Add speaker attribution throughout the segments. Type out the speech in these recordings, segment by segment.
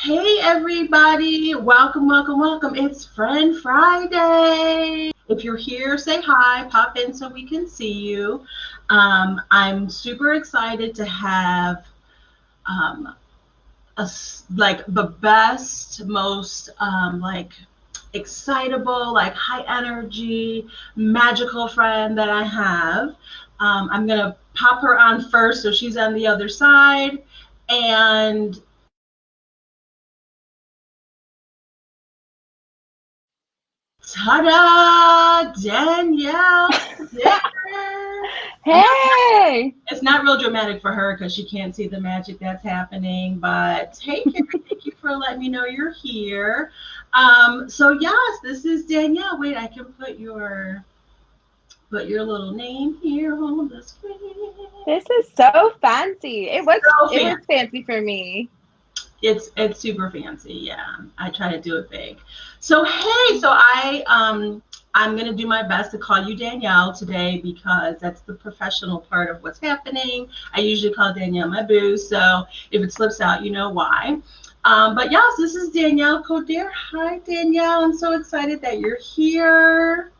Speaker 1: Hey everybody, welcome, welcome, welcome. It's Friend Friday. If you're here, say hi, pop in so we can see you. I'm super excited to have um, like the best, most excitable, like high energy, magical friend that I have. I'm gonna pop her on first, so she's on the other side, and ta-da! Danielle! Yeah. I know
Speaker 2: Hey,
Speaker 1: it's not real dramatic for her because she can't see the magic that's happening. But hey, Carrie, thank you for letting me know you're here. So yes, this is Danielle. Wait, I can put your little name here on the screen.
Speaker 2: this is so fancy. It was
Speaker 1: So
Speaker 2: it
Speaker 1: fancy.
Speaker 2: was fancy for me.
Speaker 1: It's super fancy. Yeah, I try to do it big. So hey, I'm gonna do my best to call you Danielle today because that's the professional part of what's happening. I usually call Danielle my boo, so if it slips out, you know why. But yes, this is Danielle Codere. Hi Danielle, I'm so excited that you're here.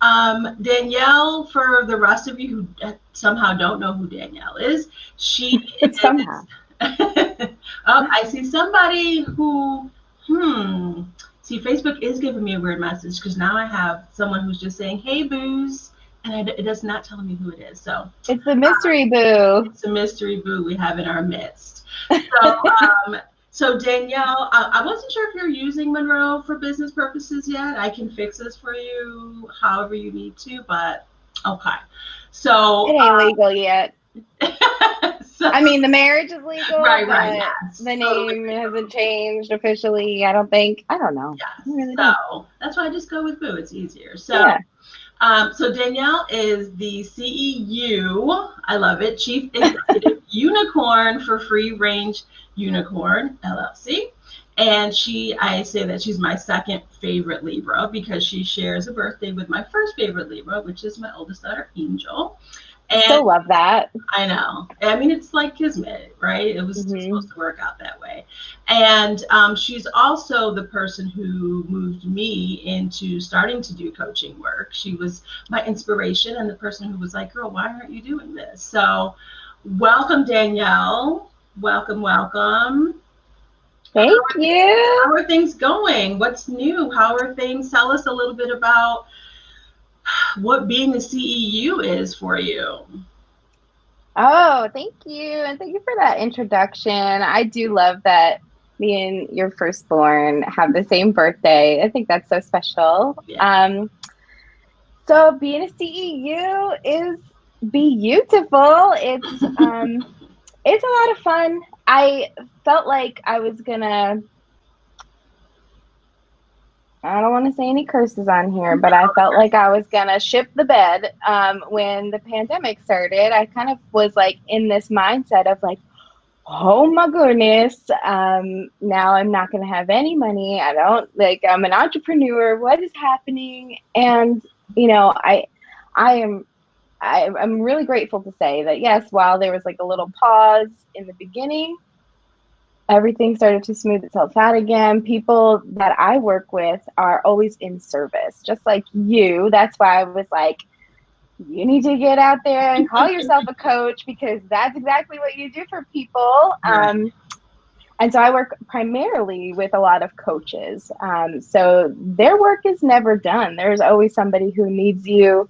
Speaker 1: Danielle, for the rest of you who somehow don't know who Danielle is, she is.
Speaker 2: Somehow.
Speaker 1: Oh, I see somebody who, hmm. See, Facebook is giving me a weird message because now I have someone who's just saying, hey, booze, and it does not tell me who it is. So
Speaker 2: It's the mystery boo.
Speaker 1: it's a mystery boo we have in our midst. So Danielle, I wasn't sure if you're using Monroe for business purposes yet. I can fix this for you however you need to, but okay.
Speaker 2: It
Speaker 1: So,
Speaker 2: ain't legal yet.
Speaker 1: so
Speaker 2: I mean, the marriage is legal,
Speaker 1: right,
Speaker 2: but
Speaker 1: yes,
Speaker 2: the
Speaker 1: totally
Speaker 2: name
Speaker 1: legal.
Speaker 2: hasn't changed officially. I don't think. I don't know. I
Speaker 1: Yes.
Speaker 2: really don't.
Speaker 1: So that's why I just go with Boo. It's easier.
Speaker 2: Yeah.
Speaker 1: So Danielle is the CEU. I love it. Chief Executive Unicorn for Free Range Unicorn LLC. And I say that she's my second favorite Libra because she shares a birthday with my first favorite Libra, which is my oldest daughter, Angel. And
Speaker 2: Still love that.
Speaker 1: I know. I mean, it's like kismet, right? It was just
Speaker 2: Hmm.
Speaker 1: supposed to work out that way. And she's also the person who moved me into starting to do coaching work. She was my inspiration and the person who was like, girl, why aren't you doing this? So, welcome, Danielle. Welcome, welcome.
Speaker 2: Thank you.
Speaker 1: How are things going? What's new? How are things? Tell us a little bit about what being a CEU is for you.
Speaker 2: Oh, thank you. And thank you for that introduction. I do love that me and your firstborn have the same birthday. I think that's so special.
Speaker 1: Yeah.
Speaker 2: So being a CEU is beautiful. It's a lot of fun. I felt like I don't want to say any curses on here, but I felt like I was gonna ship the bed when the pandemic started. I kind of was like in this mindset of like, oh my goodness, now I'm not going to have any money. I don't like, I'm an entrepreneur. What is happening? And, you know, I am, I'm really grateful to say that, yes, while there was like a little pause in the beginning, everything started to smooth itself out again. People that I work with are always in service, just like you. That's why I was like, you need to get out there and call yourself a coach because that's exactly what you do for people.
Speaker 1: Right.
Speaker 2: And so I work primarily with a lot of coaches. So their work is never done. There's always somebody who needs you.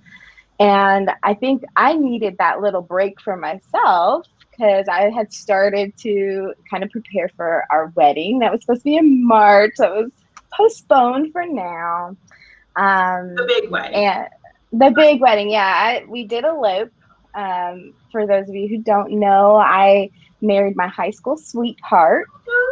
Speaker 2: And I think I needed that little break for myself because I had started to kind of prepare for our wedding that was supposed to be in March. That was postponed for now.
Speaker 1: The big wedding.
Speaker 2: And the big wedding, yeah, we did elope. For those of you who don't know, I married my high school sweetheart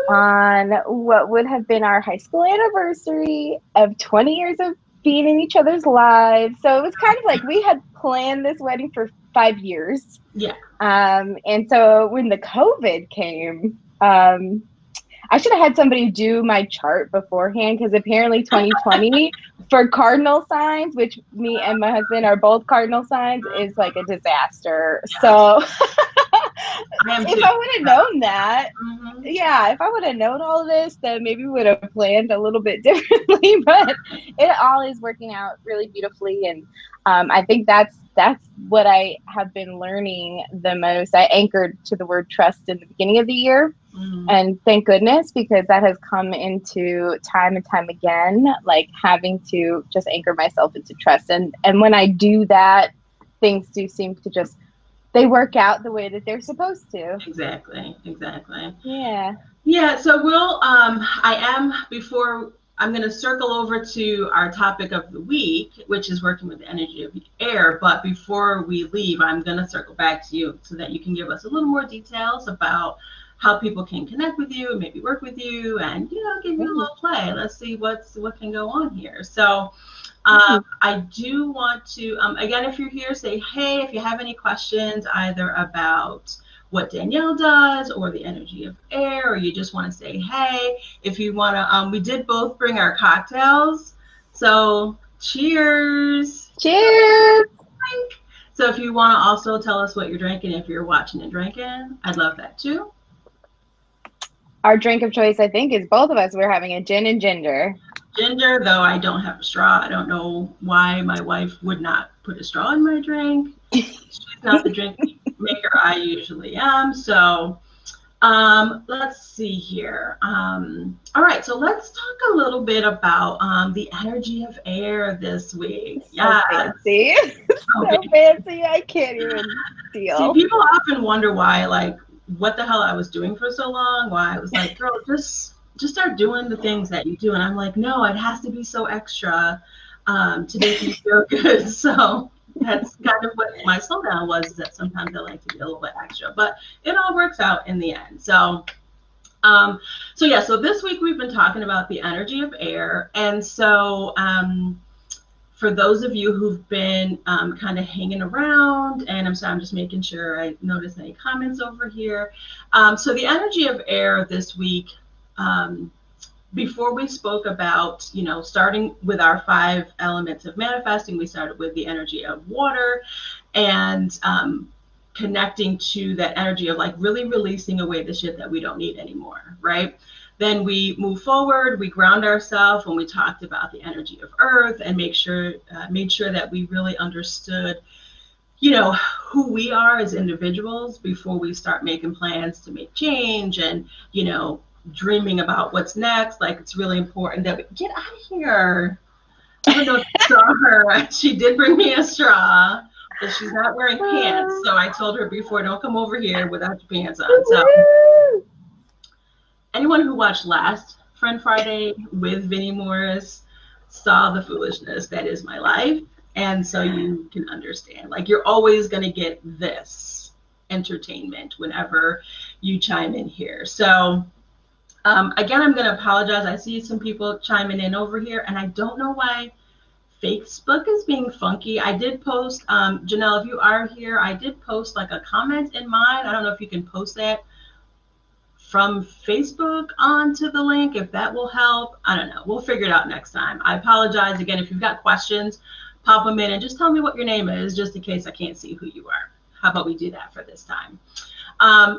Speaker 2: on what would have been our high school anniversary of 20 years of being in each other's lives. So it was kind of like we had planned this wedding for 5 years.
Speaker 1: Yeah.
Speaker 2: And so when the COVID came, I should have had somebody do my chart beforehand because apparently 2020 for cardinal signs, which me and my husband are both cardinal signs, is like a disaster.
Speaker 1: Yes.
Speaker 2: So
Speaker 1: I am
Speaker 2: If
Speaker 1: too.
Speaker 2: I would have known that,
Speaker 1: Hmm.
Speaker 2: yeah, if I would have known all this, then maybe we would have planned a little bit differently. But it all is working out really beautifully, and I think that's what I have been learning the most. I anchored to the word trust in the beginning of the year,
Speaker 1: Hmm.
Speaker 2: and thank goodness, because that has come into time and time again, like having to just anchor myself into trust. And when I do that, things do seem to just they work out the way that they're supposed to.
Speaker 1: Exactly, exactly.
Speaker 2: Yeah.
Speaker 1: Yeah, so before I'm going to circle over to our topic of the week, which is working with the energy of the air. But before we leave, I'm going to circle back to you so that you can give us a little more details about how people can connect with you, maybe work with you, and give you a
Speaker 2: Ooh,
Speaker 1: little play. Let's see what can go on here. So
Speaker 2: ooh.
Speaker 1: I do want to, again, if you're here, say hey. If you have any questions, either about what Danielle does or the energy of air, or you just want to say hey. If you want to, we did both bring our cocktails. So cheers.
Speaker 2: Cheers.
Speaker 1: So if you want to also tell us what you're drinking, if you're watching and drinking, I'd love that too.
Speaker 2: Our drink of choice, I think, is both of us. We're having a gin and ginger.
Speaker 1: Ginger, though I don't have a straw. I don't know why my wife would not put a straw in my drink. She's not the drink maker I usually am. So let's see here. All right, so let's talk a little bit about the energy of air this week.
Speaker 2: So
Speaker 1: Yes.
Speaker 2: fancy. So
Speaker 1: Okay.
Speaker 2: fancy. I can't even
Speaker 1: See,
Speaker 2: deal.
Speaker 1: people often wonder why, like, what the hell I was doing for so long. Why I was like, girl, just start doing the things that you do. And I'm like, no, it has to be so extra to make me feel good. So that's kind of what my slowdown was. Is that sometimes I like to be a little bit extra, but it all works out in the end. Um, so this week we've been talking about the energy of air, and so for those of you who've been kind of hanging around, and I'm just making sure I notice any comments over here. So the energy of air this week, um, before we spoke about, starting with our 5 elements of manifesting, we started with the energy of water and connecting to that energy of like really releasing away the shit that we don't need anymore, right? Then we move forward, we ground ourselves when we talked about the energy of earth and made sure that we really understood, who we are as individuals before we start making plans to make change and, dreaming about what's next. Like it's really important that we get out of here. I don't know if you saw her. She did bring me a straw, but she's not wearing pants. So I told her before, don't come over here without your pants on. So anyone who watched last Friend Friday with Vinnie Morris saw the foolishness that is my life. And so you can understand, like, you're always going to get this entertainment whenever you chime in here. So, again, I'm going to apologize. I see some people chiming in over here, and I don't know why Facebook is being funky. I did post, Janelle, if you are here, I did post like a comment in mine. I don't know if you can post that from Facebook onto the link, if that will help. I don't know. We'll figure it out next time. I apologize again. If you've got questions, pop them in and just tell me what your name is, just in case I can't see who you are. How about we do that for this time?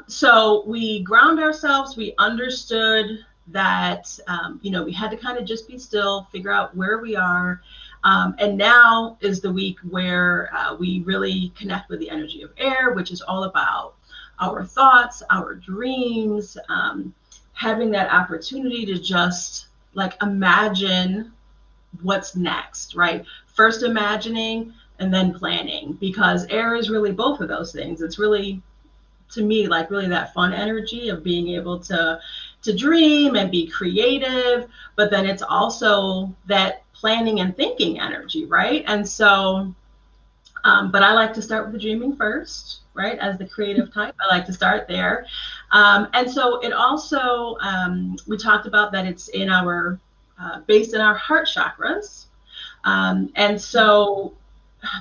Speaker 1: So we ground ourselves. We understood that, we had to kind of just be still, figure out where we are. And now is the week where we really connect with the energy of air, which is all about our thoughts, our dreams, having that opportunity to just like imagine what's next, right? First imagining and then planning, because air is really both of those things. It's really, to me, like really that fun energy of being able to dream and be creative, but then it's also that planning and thinking energy, right? And so but I like to start with the dreaming first, right? As the creative type, I like to start there. And so it also, we talked about that it's in our, based in our heart chakras. And so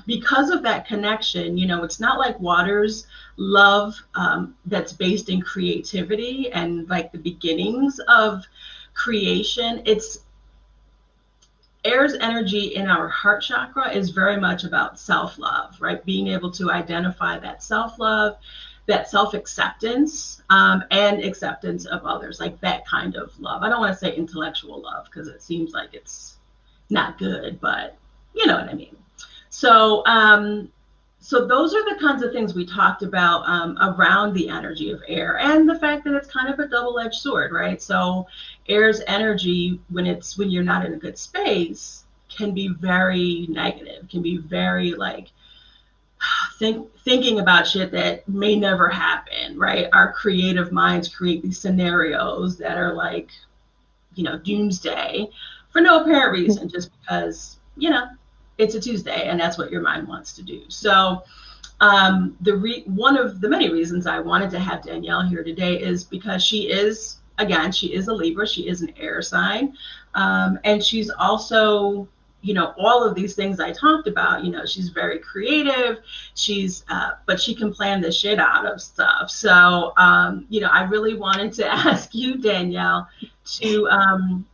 Speaker 1: because of that connection, it's not like water's love that's based in creativity and like the beginnings of creation. It's air's energy in our heart chakra is very much about self-love, right? Being able to identify that self-love that self-acceptance, and acceptance of others, like that kind of love. I don't want to say intellectual love because it seems like it's not good, but you know what I mean. So, so those are the kinds of things we talked about around the energy of air, and the fact that it's kind of a double-edged sword, right? So air's energy, when you're not in a good space, can be very negative, can be very like thinking about shit that may never happen, right? Our creative minds create these scenarios that are like, doomsday for no apparent reason, just because, it's a Tuesday and that's what your mind wants to do. So one of the many reasons I wanted to have Danielle here today is because she is a Libra, she is an air sign, and she's also, all of these things I talked about. She's very creative, but she can plan the shit out of stuff. So, I really wanted to ask you, Danielle, to,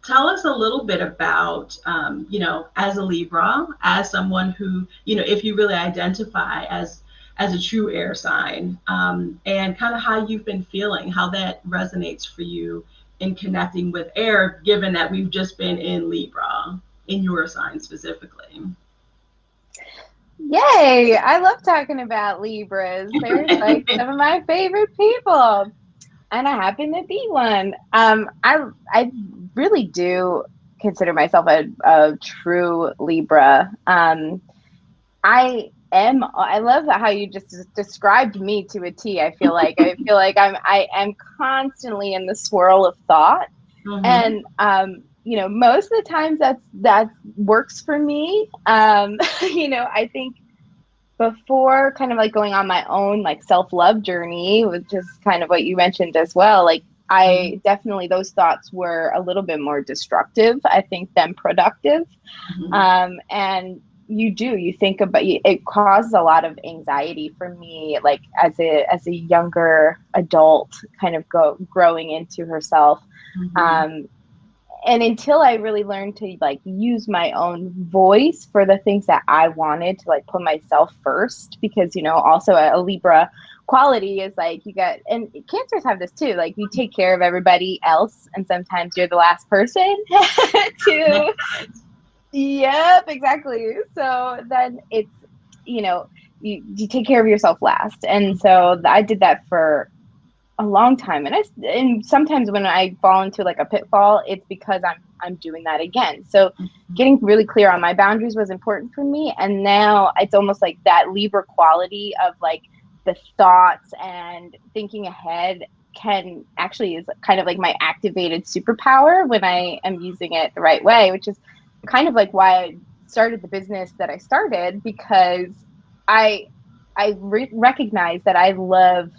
Speaker 1: tell us a little bit about, as a Libra, as someone who, if you really identify as a true air sign, and kind of how you've been feeling, how that resonates for you in connecting with air, given that we've just been in Libra, in your sign specifically.
Speaker 2: Yay! I love talking about Libras. They're like some of my favorite people, and I happen to be one. I really do consider myself a true Libra. I love how you just described me to a T. I feel like I am constantly in the swirl of thought, and most of the times that works for me. I think before kind of like going on my own like self-love journey, which is kind of what you mentioned as well, like I definitely, those thoughts were a little bit more destructive, I think, than productive. And you think about, it causes a lot of anxiety for me, like as a younger adult, kind of growing into herself. And until I really learned to like use my own voice for the things that I wanted, to like put myself first, because, also a Libra quality is like, and Cancers have this too, like you take care of everybody else and sometimes you're the last person to, yep, exactly. So then it's, you take care of yourself last. And so I did that for a long time, and sometimes when I fall into like a pitfall, it's because I'm doing that again. So getting really clear on my boundaries was important for me, and now it's almost like that Libra quality of like the thoughts and thinking ahead can actually is kind of like my activated superpower when I am using it the right way, which is kind of like why I started the business that I started, because I recognize that I love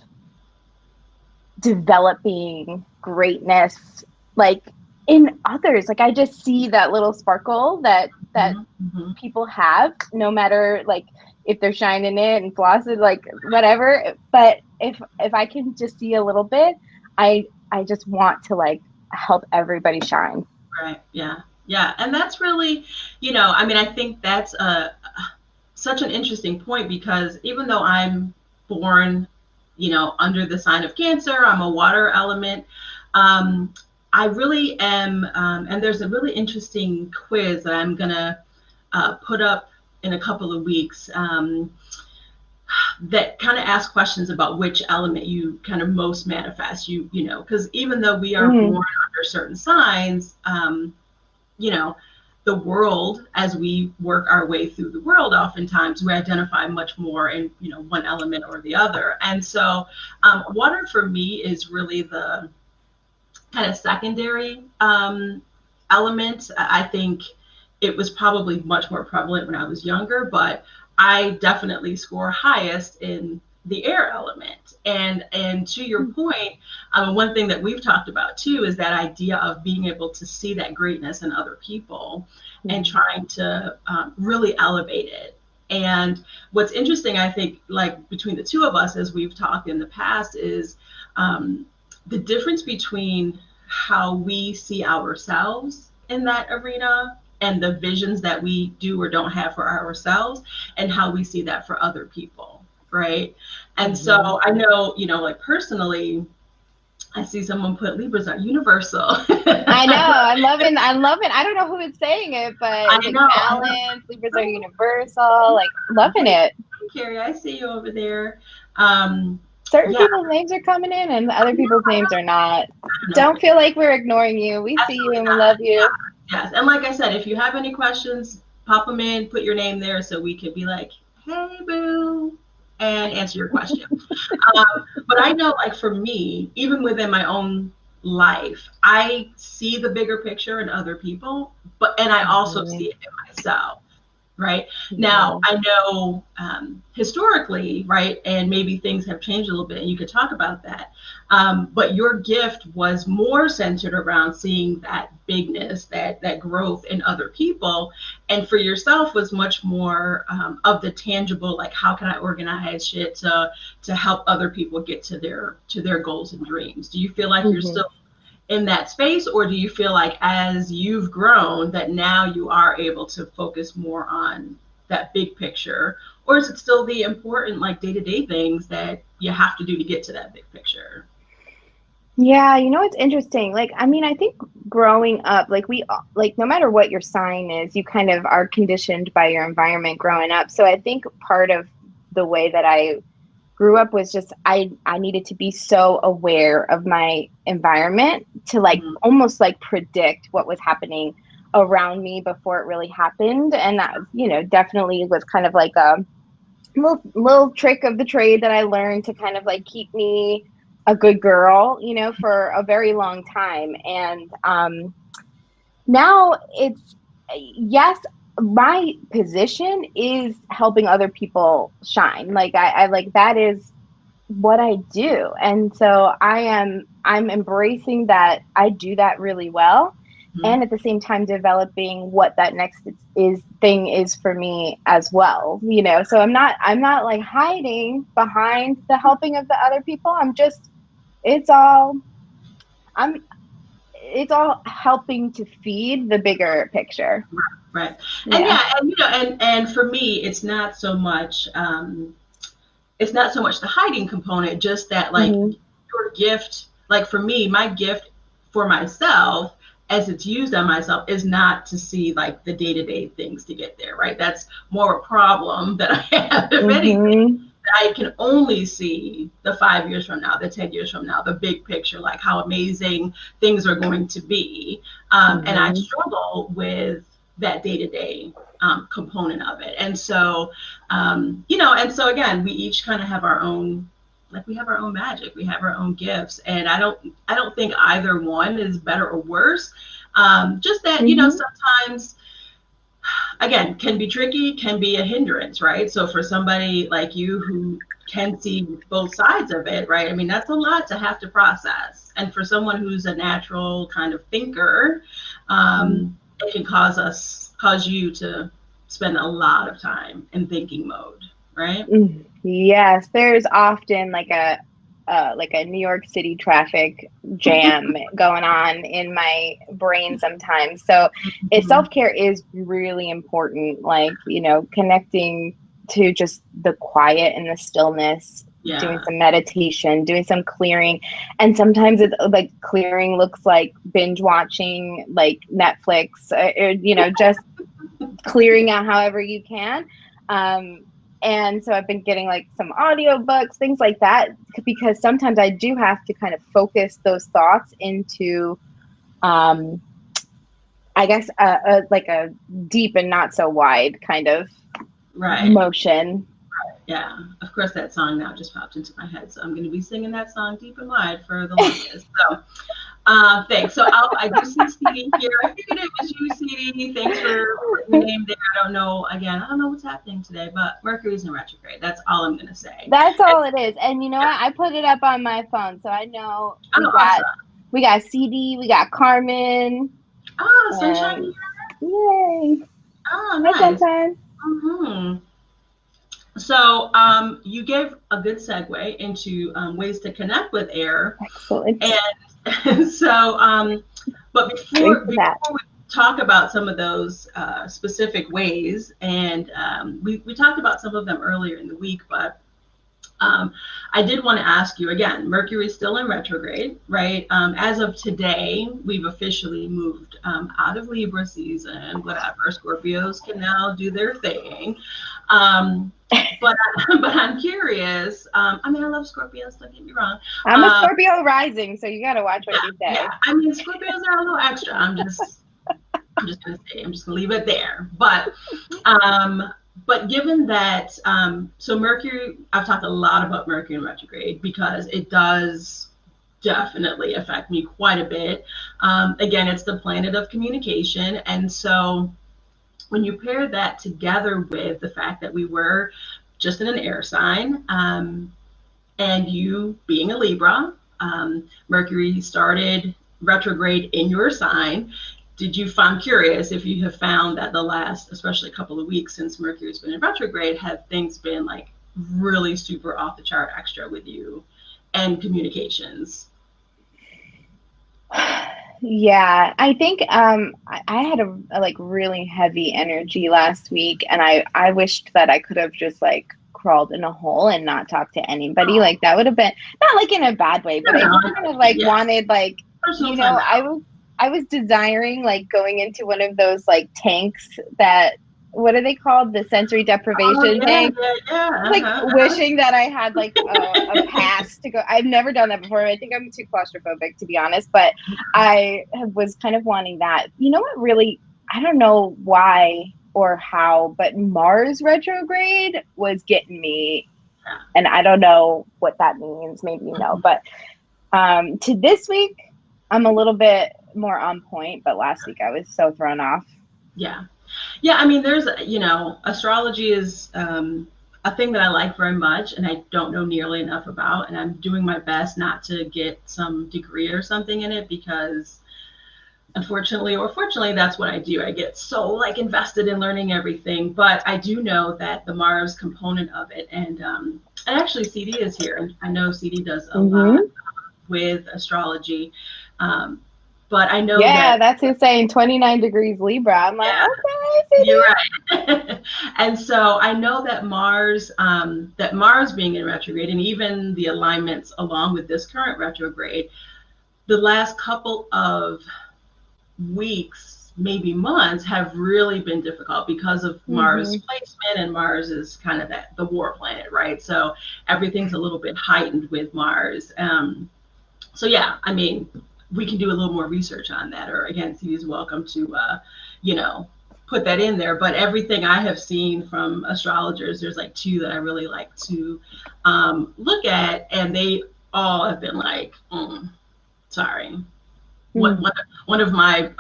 Speaker 2: developing greatness like in others. Like I just see that little sparkle that people have, no matter like if they're shining it and flossing, like whatever. But if I can just see a little bit, I just want to like help everybody shine.
Speaker 1: Right. Yeah. And that's really, I think that's such an interesting point, because even though I'm born, under the sign of Cancer, I'm a water element. I really am, and there's a really interesting quiz that I'm gonna put up in a couple of weeks, that kind of asks questions about which element you kind of most manifest. Because even though we are born under certain signs, the world, as we work our way through the world, oftentimes we identify much more in, one element or the other. And so water for me is really the kind of secondary element. I think it was probably much more prevalent when I was younger, but I definitely score highest in the air element. And to your point, one thing that we've talked about too is that idea of being able to see that greatness in other people and trying to really elevate it. And what's interesting, I think, like between the two of us, as we've talked in the past, is the difference between how we see ourselves in that arena and the visions that we do or don't have for ourselves, and how we see that for other people. right? And so I know, like personally, I see someone put Libras are universal.
Speaker 2: I know. I'm loving. I'm loving. I don't know who is saying it, but
Speaker 1: I
Speaker 2: it's like
Speaker 1: know.
Speaker 2: balance. Libras are universal. Like loving it.
Speaker 1: Carrie, I see you over there.
Speaker 2: Certain
Speaker 1: Yeah,
Speaker 2: people's names are coming in, and other people's names are not.
Speaker 1: I don't know.
Speaker 2: Don't feel like we're ignoring you. We see you
Speaker 1: Absolutely
Speaker 2: and we
Speaker 1: not.
Speaker 2: love you.
Speaker 1: Yes, and like I said, if you have any questions, pop them in, put your name there, so we could be like, "Hey, boo," and answer your question. But I know, like for me, even within my own life, I see the bigger picture in other people, and I also see it in myself. Right now, I know historically, right, and maybe things have changed a little bit, and you could talk about that. But your gift was more centered around seeing that bigness, that growth in other people, and for yourself was much more of the tangible, like how can I organize shit to help other people get to their goals and dreams. Do you feel like you're still in that space, or do you feel like as you've grown that now you are able to focus more on that big picture, or is it still the important like day-to-day things that you have to do to get to that big picture?
Speaker 2: Yeah, it's interesting. Like, I mean, I think growing up, like like no matter what your sign is, you kind of are conditioned by your environment growing up. So I think part of the way that I grew up was just I needed to be so aware of my environment to like
Speaker 1: Mm-hmm.
Speaker 2: almost like predict what was happening around me before it really happened. And that, definitely was kind of like a little trick of the trade that I learned to kind of like keep me a good girl, for a very long time. And now it's, yes, my position is helping other people shine. Like I like that is what I do. And so I'm embracing that I do that really well, and at the same time developing what that next is thing is for me as well. So I'm not like hiding behind the helping of the other people. It's all I'm it's all helping to feed the bigger picture.
Speaker 1: Right. And
Speaker 2: Yeah.
Speaker 1: yeah, and and for me, it's not so much the hiding component, just that like
Speaker 2: Hmm.
Speaker 1: your gift, like for me, my gift for myself as it's used on myself is not to see like the day-to-day things to get there, right? That's more a problem that I have, if anything.
Speaker 2: Hmm.
Speaker 1: I can only see the 5 years from now, the 10 years from now, the big picture, like how amazing things are going to be. And I
Speaker 2: Hmm.
Speaker 1: struggle with that day to day component of it. And so, and so again, we each kind of have our own, like we have our own magic, we have our own gifts. And I don't think either one is better or worse. Just that,
Speaker 2: Hmm.
Speaker 1: sometimes again, can be tricky, can be a hindrance, right? So for somebody like you who can see both sides of it, right? I mean, that's a lot to have to process. And for someone who's a natural kind of thinker, it can cause you to spend a lot of time in thinking mode, right?
Speaker 2: Yes, there's often like a New York City traffic jam going on in my brain sometimes. So
Speaker 1: Mhm.
Speaker 2: self-care is really important, like, connecting to just the quiet and the stillness, doing
Speaker 1: Yeah.
Speaker 2: some meditation, doing some clearing. And sometimes it's like clearing looks like binge watching like Netflix, just clearing out however you can. Um, and so I've been getting like some audiobooks, things like that, because sometimes I do have to kind of focus those thoughts into, um, I guess, like a deep and not so wide kind of
Speaker 1: Right.
Speaker 2: motion.
Speaker 1: Yeah, of course, that song now just popped into my head, so I'm going to be singing that song deep and wide for the longest. So, thanks. So I do see CD here. I figured it was you, CD. Thanks for putting your name there. I don't know. Again, I don't know what's happening today, but Mercury's in retrograde. That's all I'm going to say.
Speaker 2: That's
Speaker 1: And,
Speaker 2: all it is. And you know what? I put it up on my phone, so I know
Speaker 1: oh, awesome.
Speaker 2: we got CD, we got Carmen,
Speaker 1: Oh, sunshine
Speaker 2: and
Speaker 1: here.
Speaker 2: yay!
Speaker 1: Oh,
Speaker 2: Hi,
Speaker 1: nice.
Speaker 2: sunshine.
Speaker 1: Hmm. So, you gave a good segue into ways to connect with air.
Speaker 2: Excellent.
Speaker 1: And so, but
Speaker 2: Drink
Speaker 1: before
Speaker 2: to that.
Speaker 1: we talk about some of those specific ways, and we talked about some of them earlier in the week, but I did want to ask you again, Mercury is still in retrograde, right? As of today, we've officially moved out of Libra season, whatever. Scorpios can now do their thing. Um, but, but I'm curious. I mean, I love Scorpios, don't get me wrong.
Speaker 2: I'm a Scorpio rising, so you got to watch what you say.
Speaker 1: Yeah, I mean, Scorpios are a little extra. I'm just gonna leave it there. But given that, so Mercury, I've talked a lot about Mercury in retrograde because it does definitely affect me quite a bit. Again, it's the planet of communication. And so when you pair that together with the fact that we were just in an air sign, and you being a Libra, Mercury started retrograde in your sign. I'm curious if you have found that the last, especially a couple of weeks since Mercury's been in retrograde, have things been like really super off the chart extra with you and communications?
Speaker 2: Yeah, I think I had a like really heavy energy last week, and I wished that I could have just like crawled in a hole and not talked to anybody. Like that would have been not like in a bad way, but I just kind of like wanted like I was desiring like going into one of those like tanks that what are they called? The sensory deprivation tank. Like wishing that I had like a pass to go. I've never done that before. I think I'm too claustrophobic to be honest, but I was kind of wanting that. You know what really, I don't know why or how, but Mars retrograde was getting me, and I don't know what that means. Maybe you know, but to this week, I'm a little bit more on point, but last week I was so thrown off.
Speaker 1: Yeah. I mean, there's, astrology is a thing that I like very much, and I don't know nearly enough about, and I'm doing my best not to get some degree or something in it because unfortunately or fortunately, that's what I do. I get so like invested in learning everything, but I do know that the Mars component of it, and actually CD is here, and I know CD does a lot with astrology. But I know
Speaker 2: that's insane. 29 degrees Libra. I'm like, okay,
Speaker 1: you're right. And so I know that Mars being in retrograde, and even the alignments along with this current retrograde, the last couple of weeks, maybe months, have really been difficult because of Mars placement, and Mars is kind of the war planet, right? So everything's a little bit heightened with Mars. So yeah, I mean, we can do a little more research on that, or again, CD is welcome to, put that in there. But everything I have seen from astrologers, there's like two that I really like to look at, and they all have been like, sorry. One of my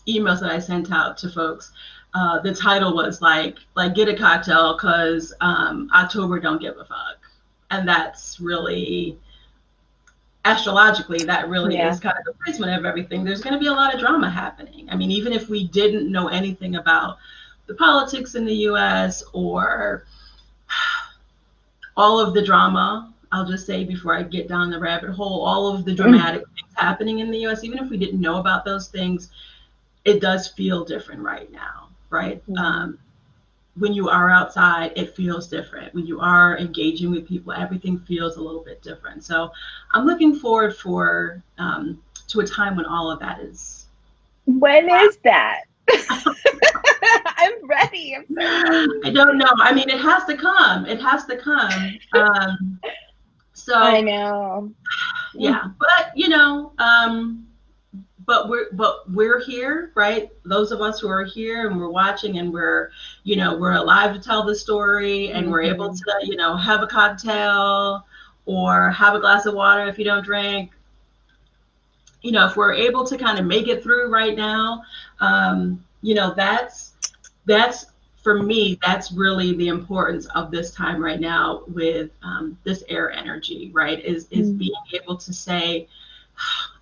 Speaker 1: emails that I sent out to folks, the title was like get a cocktail because October don't give a fuck. And that's really, astrologically, that really is kind of the placement of everything. There's going to be a lot of drama happening. I mean, even if we didn't know anything about the politics in the US or all of the drama, I'll just say before I get down the rabbit hole, all of the dramatic things happening in the US, even if we didn't know about those things, it does feel different right now, right? When you are outside, it feels different. When you are engaging with people, everything feels a little bit different. So I'm looking forward to a time when all of that is.
Speaker 2: When is that? I'm ready.
Speaker 1: I don't know. I mean, it has to come. It has to come. So
Speaker 2: I know.
Speaker 1: Yeah, but but we're here, right? Those of us who are here and we're watching and we're alive to tell the story, and we're able to, have a cocktail or have a glass of water if you don't drink. If we're able to kind of make it through right now, that's for me, that's really the importance of this time right now with this air energy, right? Is being able to say,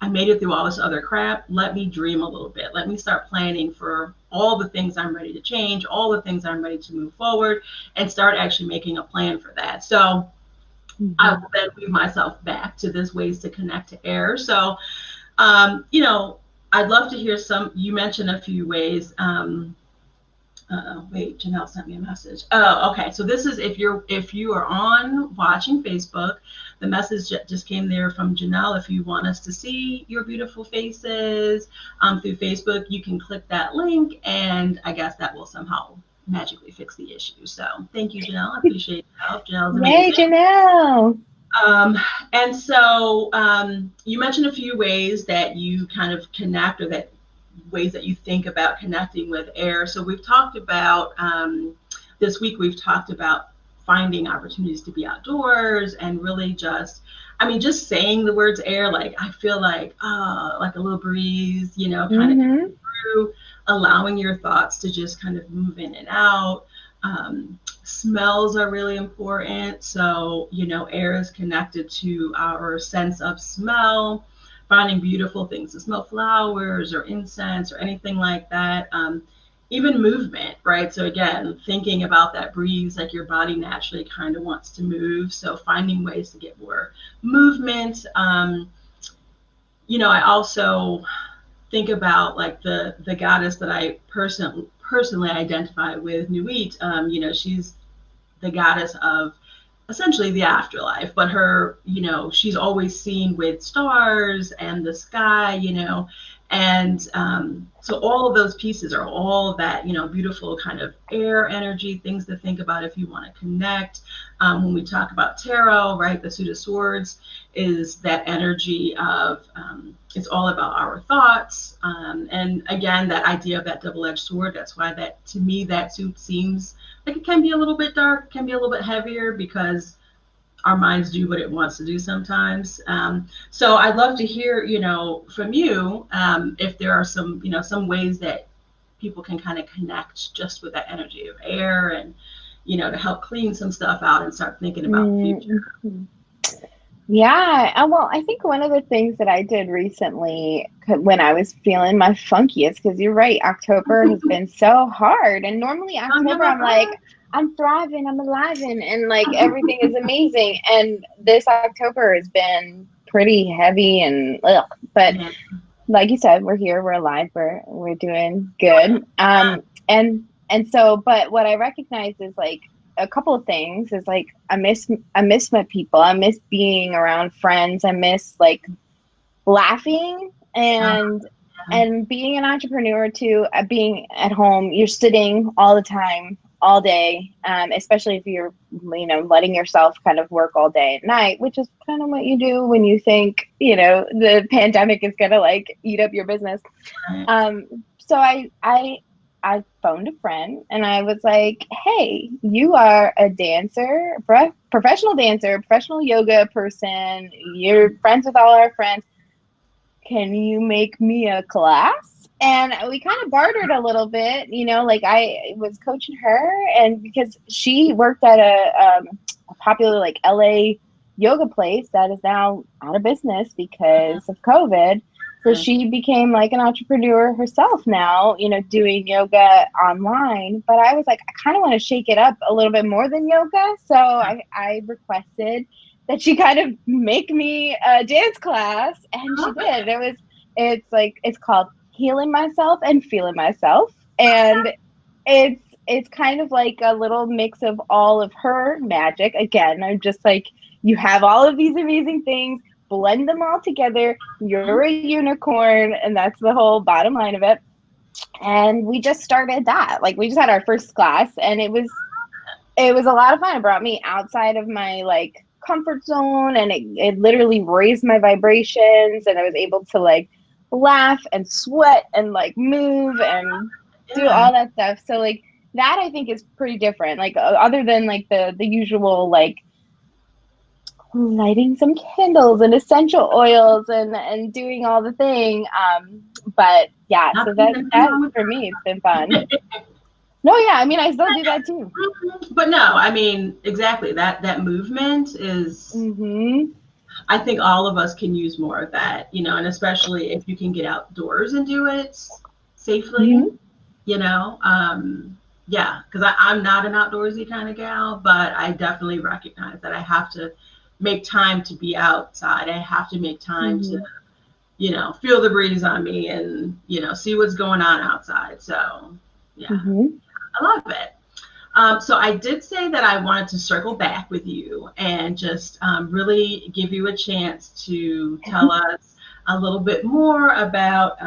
Speaker 1: I made it through all this other crap. Let me dream a little bit. Let me start planning for all the things I'm ready to change, all the things I'm ready to move forward, and start actually making a plan for that. So I will then move myself back to this ways to connect to air. So, I'd love to hear you mentioned a few ways. Wait, Janelle sent me a message. Oh, okay. So this is if you are on watching Facebook, the message just came there from Janelle. If you want us to see your beautiful faces through Facebook, you can click that link, and I guess that will somehow magically fix the issue. So thank you, Janelle. I appreciate your help. Janelle's
Speaker 2: Yay,
Speaker 1: amazing.
Speaker 2: Janelle.
Speaker 1: And so you mentioned a few ways that you kind of connect, or that ways that you think about connecting with air. So we've talked about this week, we've talked about finding opportunities to be outdoors and really just, I mean, just saying the words air, like I feel like a little breeze, you know, kind of
Speaker 2: Mm-hmm.
Speaker 1: through, allowing your thoughts to just kind of move in and out. Smells are really important. So, you know, air is connected to our sense of smell, finding beautiful things to smell, flowers or incense or anything like that. Even movement, right? So, again, thinking about that breeze, like your body naturally kind of wants to move. So, finding ways to get more movement. You know, I also think about like the goddess that I personally identify with, Nuit. You know, she's the goddess of essentially the afterlife, but her, you know, she's always seen with stars and the sky, you know, and so all of those pieces are all that, you know, beautiful kind of air energy, things to think about if you want to connect. When we talk about tarot, right, the Suit of Swords is that energy of, it's all about our thoughts. And again, that idea of that double-edged sword, that's why that, to me, that suit seems like it can be a little bit dark, can be a little bit heavier, because our minds do what it wants to do sometimes. So I'd love to hear, you know, from you, if there are some, you know, some ways that people can kind of connect just with that energy of air, and, you know, to help clean some stuff out and start thinking about the future.
Speaker 2: Mm-hmm. Yeah, well, I think one of the things that I did recently when I was feeling my funkiest, because you're right, October has been so hard. And normally
Speaker 1: Oh,
Speaker 2: October, I'm like,
Speaker 1: yeah.
Speaker 2: I'm thriving, I'm alive, and like everything is amazing. And this October has been pretty heavy and ugh. But
Speaker 1: Yeah.
Speaker 2: like you said, we're here, we're alive, we're doing good. And so, but what I recognize is like a couple of things is like I miss my people. I miss being around friends. I miss like laughing
Speaker 1: Uh,
Speaker 2: and being an entrepreneur too. Being at home, you're sitting all the time, all day. Especially if you're, you know, letting yourself kind of work all day at night, which is kind of what you do when you think, you know, the pandemic is gonna like eat up your business.
Speaker 1: right.
Speaker 2: Um, so I phoned a friend and I was like, "Hey, you are a dancer, professional dancer, professional yoga person. You're friends with all our friends. Can you make me a class?" And we kind of bartered a little bit, you know, like I was coaching her, and because she worked at a popular like LA yoga place that is now out of business because of COVID. So
Speaker 1: Right.
Speaker 2: she became like an entrepreneur herself now, you know, doing yoga online. But I was like, I kind of want to shake it up a little bit more than yoga. So I requested that she kind of make me a dance class, and she
Speaker 1: Okay.
Speaker 2: did. It's called Healing Myself and Feeling Myself, and it's kind of like a little mix of all of her magic. Again, I'm just like, you have all of these amazing things, blend them all together, you're a unicorn, and that's the whole bottom line of it. And we just started that. Like, we just had our first class, and it was a lot of fun. It brought me outside of my like comfort zone, and it literally raised my vibrations, and I was able to like laugh and sweat and like move and do
Speaker 1: Yeah.
Speaker 2: all that stuff. So like that I think is pretty different. Like other than like the usual like lighting some candles and essential oils and doing all the thing. But yeah, so
Speaker 1: Nothing
Speaker 2: that
Speaker 1: wrong with
Speaker 2: for me it's been fun.
Speaker 1: that.
Speaker 2: No, yeah, I mean I still do that too.
Speaker 1: But no, I mean, exactly, that movement is,
Speaker 2: Mm-hmm.
Speaker 1: I think all of us can use more of that, you know, and especially if you can get outdoors and do it safely,
Speaker 2: Mm-hmm.
Speaker 1: you know. Yeah, because I'm not an outdoorsy kind of gal, but I definitely recognize that I have to make time to be outside. I have to make time to,
Speaker 2: Mm-hmm.
Speaker 1: you know, feel the breeze on me and, you know, see what's going on outside. So, yeah.
Speaker 2: Mm-hmm.
Speaker 1: I love it. So I did say that I wanted to circle back with you and just really give you a chance to tell us a little bit more about,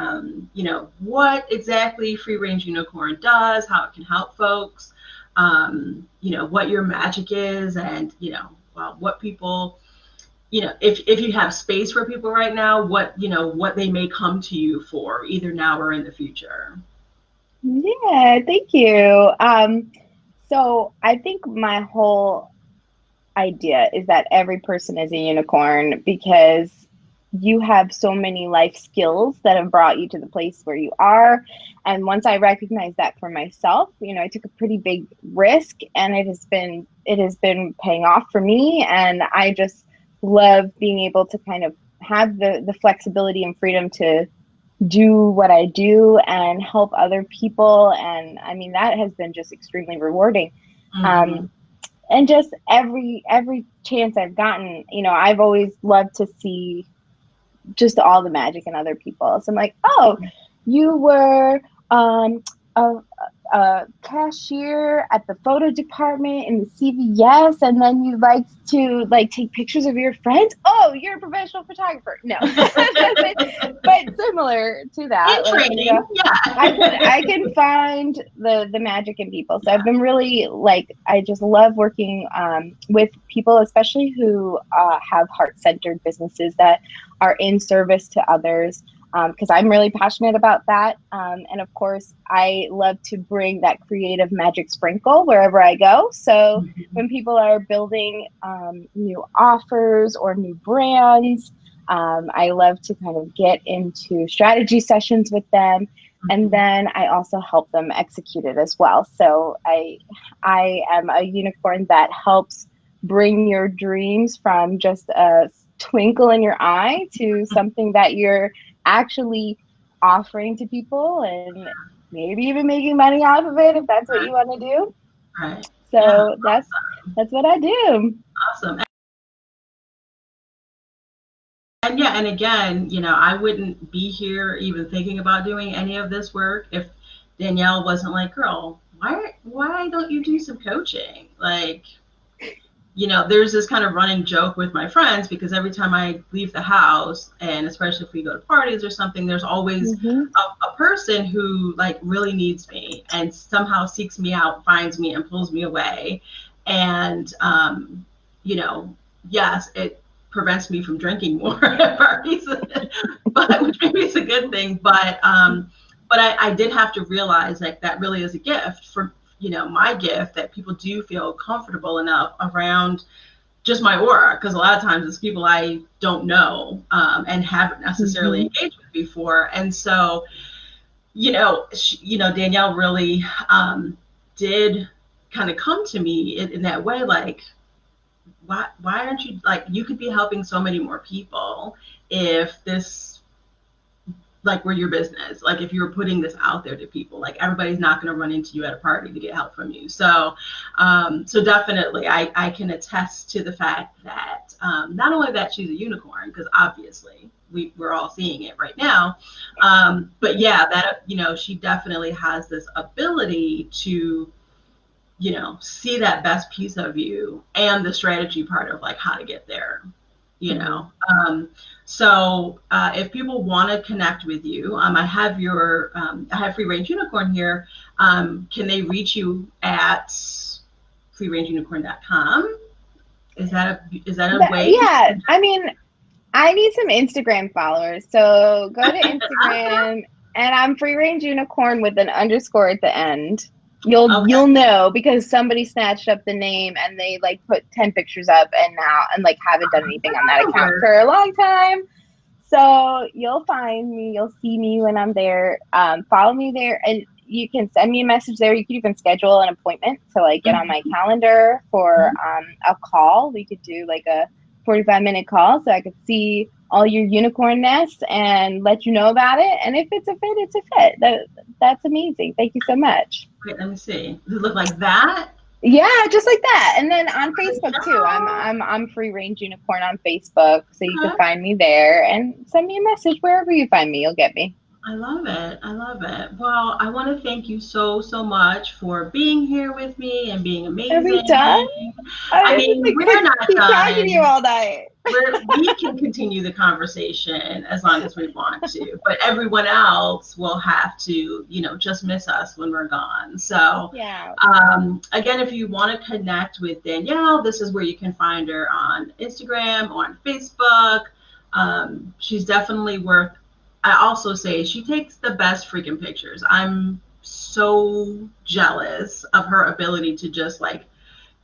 Speaker 1: what exactly Free Range Unicorn does, how it can help folks, what your magic is, and, what people, if you have space for people right now, what they may come to you for, either now or in the future.
Speaker 2: Yeah, thank you. So I think my whole idea is that every person is a unicorn because you have so many life skills that have brought you to the place where you are. And once I recognized that for myself, I took a pretty big risk and it has been paying off for me. And I just love being able to kind of have the flexibility and freedom to do what I do and help other people. And I mean, that has been just extremely rewarding.
Speaker 1: Mm-hmm.
Speaker 2: Um, and just every chance I've gotten, I've always loved to see just all the magic in other people. So I'm like, oh, you were um, a, a cashier at the photo department in the CVS, and then you like to take pictures of your friends. Oh, you're a professional photographer. No, but similar to that,
Speaker 1: In training, yeah.
Speaker 2: I can find the magic in people. So I've been really I just love working with people, especially who have heart-centered businesses that are in service to others, because I'm really passionate about that. And of course, I love to bring that creative magic sprinkle wherever I go. So when people are building new offers or new brands, I love to kind of get into strategy sessions with them. And then I also help them execute it as well. So I am a unicorn that helps bring your dreams from just a twinkle in your eye to something that you're actually offering to people and maybe even making money off of it if that's what you want to do.
Speaker 1: Right. Yeah.
Speaker 2: So that's what I do.
Speaker 1: Awesome. And yeah, and again, I wouldn't be here even thinking about doing any of this work if Danielle wasn't like, girl, why don't you do some coaching? Like, there's this kind of running joke with my friends because every time I leave the house, and especially if we go to parties or something, there's always a person who like really needs me and somehow seeks me out, finds me, and pulls me away. And yes, it prevents me from drinking more at parties, but which maybe is a good thing. But I did have to realize like that really is a gift for my gift, that people do feel comfortable enough around just my aura, because a lot of times it's people I don't know and haven't necessarily engaged with before. And so Danielle really did kind of come to me in that way, like, why aren't you, like, you could be helping so many more people if this, like, were your business, like if you were putting this out there to people, like everybody's not going to run into you at a party to get help from you. So so definitely I can attest to the fact that not only that she's a unicorn, because obviously we're all seeing it right now, but yeah, that she definitely has this ability to see that best piece of you and the strategy part of like how to get there. So if people want to connect with you, I have I have Free Range Unicorn here. Can they reach you at freerangeunicorn.com? Is that a way?
Speaker 2: Yeah, I mean, I need some Instagram followers. So go to Instagram and I'm Free Range Unicorn with an underscore at the end. You'll know because somebody snatched up the name and they like put 10 pictures up and like haven't done anything on that account for a long time. So you'll find me, you'll see me when I'm there. Follow me there, and you can send me a message there. You can even schedule an appointment to like get on my calendar for a call. We could do like a 45-minute call so I could see all your unicorn nests and let you know about it. And if it's a fit, it's a fit. That's amazing. Thank you so much.
Speaker 1: Wait, let me see. Does it look like that?
Speaker 2: Yeah, just like that. And then on Facebook too. I'm Free Range Unicorn on Facebook, so you can find me there and send me a message wherever you find me. You'll get me.
Speaker 1: I love it. I love it. Well, I want to thank you so, so much for being here with me and being
Speaker 2: Are we done?
Speaker 1: amazing. I
Speaker 2: I
Speaker 1: mean, we're
Speaker 2: could
Speaker 1: not
Speaker 2: keep talking to you
Speaker 1: done.
Speaker 2: all night.
Speaker 1: We can continue the conversation as long as we want to, but everyone else will have to, just miss us when we're gone. So,
Speaker 2: Yeah.
Speaker 1: again, if you want to connect with Danielle, this is where you can find her on Instagram or on Facebook. She's definitely worth. I also say she takes the best freaking pictures. I'm so jealous of her ability to just like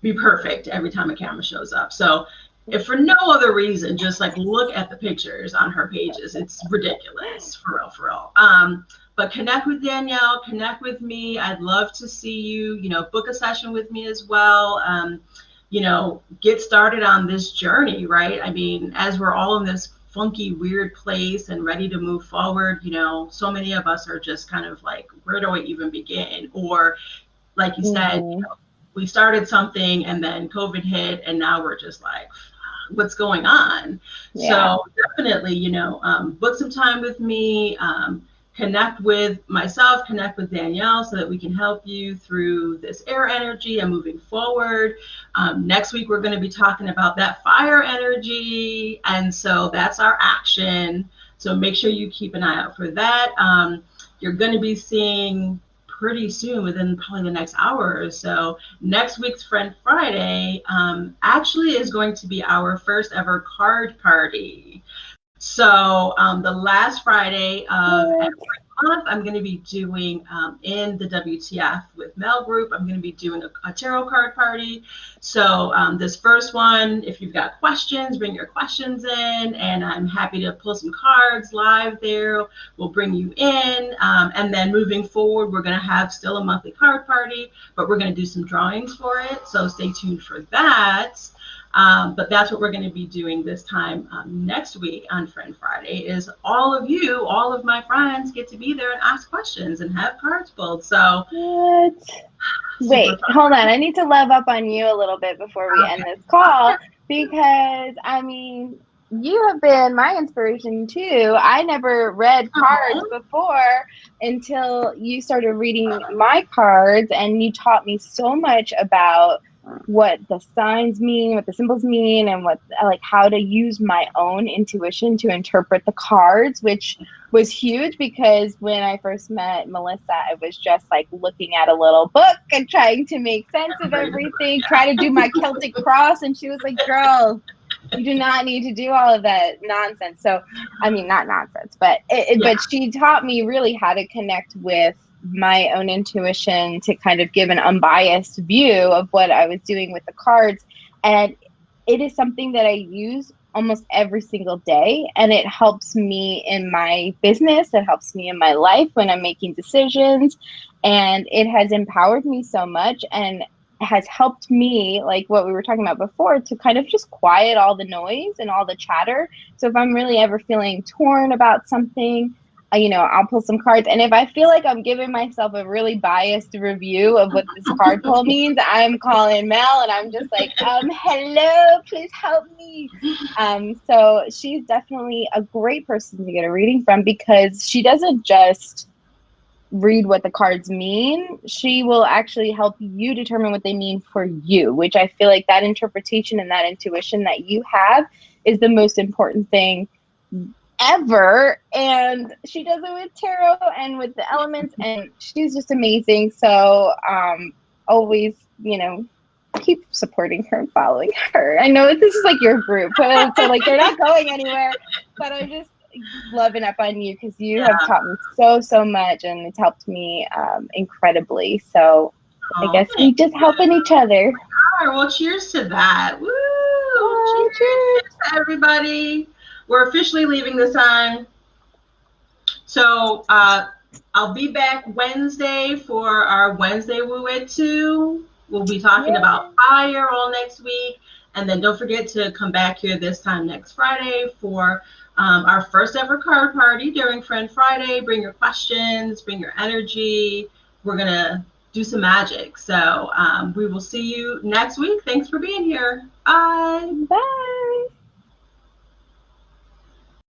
Speaker 1: be perfect every time a camera shows up. So if for no other reason, just like look at the pictures on her pages. It's ridiculous, for real, for real. But connect with Danielle, connect with me. I'd love to see you, book a session with me as well. Get started on this journey, right? I mean, as we're all in this funky, weird place and ready to move forward, so many of us are just kind of like, where do I even begin? Or like you said,
Speaker 2: Mm-hmm.
Speaker 1: we started something and then COVID hit, and now we're just like, what's going on?
Speaker 2: Yeah.
Speaker 1: So definitely, book some time with me, connect with myself, connect with Danielle so that we can help you through this air energy and moving forward. Next week, we're going to be talking about that fire energy. And so that's our action. So make sure you keep an eye out for that. You're going to be seeing pretty soon, within probably the next hour or so, next week's Friend Friday actually is going to be our first ever card party. So the last Friday of
Speaker 2: What?
Speaker 1: every month, I'm going to be doing in the WTF with Mel group. I'm going to be doing a tarot card party. So this first one, if you've got questions, bring your questions in, and I'm happy to pull some cards live there. We'll bring you in, and then moving forward, we're going to have still a monthly card party, but we're going to do some drawings for it. So stay tuned for that. But that's what we're going to be doing this time next week on Friend Friday is all of you, all of my friends get to be there and ask questions and have cards pulled. So
Speaker 2: What?
Speaker 1: super
Speaker 2: Wait, hold on. I need to level up on you a little bit before we
Speaker 1: fun.
Speaker 2: end this call because, I mean, you have been my inspiration too. I never read cards
Speaker 1: Okay.
Speaker 2: before until you started reading my cards, and you taught me so much about what the signs mean, what the symbols mean, and what, like, how to use my own intuition to interpret the cards, which was huge because when I first met Melissa, I was just like looking at a little book and trying to make sense of
Speaker 1: Everybody does
Speaker 2: everything,
Speaker 1: that,
Speaker 2: try to do my Celtic cross. And she was like, girl, you do not need to do all of that nonsense. So, I mean, not nonsense, but
Speaker 1: yeah.
Speaker 2: but she taught me really how to connect with my own intuition to kind of give an unbiased view of what I was doing with the cards. And it is something that I use almost every single day, and it helps me in my business, it helps me in my life when I'm making decisions, and it has empowered me so much and has helped me, like what we were talking about before, to kind of just quiet all the noise and all the chatter. So if I'm really ever feeling torn about something, I'll pull some cards. And if I feel like I'm giving myself a really biased review of what this card pull means, I'm calling Mel and I'm just like, hello, please help me. So she's definitely a great person to get a reading from because she doesn't just read what the cards mean. She will actually help you determine what they mean for you, which I feel like that interpretation and that intuition that you have is the most important thing ever. And she does it with tarot and with the elements, and she's just amazing. So always, keep supporting her and following her. I know this is like your group, so like they're not going anywhere, but I'm just loving up on you because you have
Speaker 1: Yeah.
Speaker 2: taught me so much, and it's helped me incredibly. So I
Speaker 1: Oh,
Speaker 2: guess we
Speaker 1: thank
Speaker 2: just helping
Speaker 1: you.
Speaker 2: each other.
Speaker 1: All right, well, cheers to that. Woo!
Speaker 2: Oh,
Speaker 1: Cheers,
Speaker 2: cheers.
Speaker 1: cheers to everybody. We're officially leaving this time. So I'll be back Wednesday for our Wednesday Woo It 2. We'll be talking
Speaker 2: Yeah.
Speaker 1: about fire all next week. And then don't forget to come back here this time next Friday for our first ever card party during Friend Friday. Bring your questions, bring your energy. We're going to do some magic. So we will see you next week. Thanks for being here. Bye.
Speaker 2: Bye.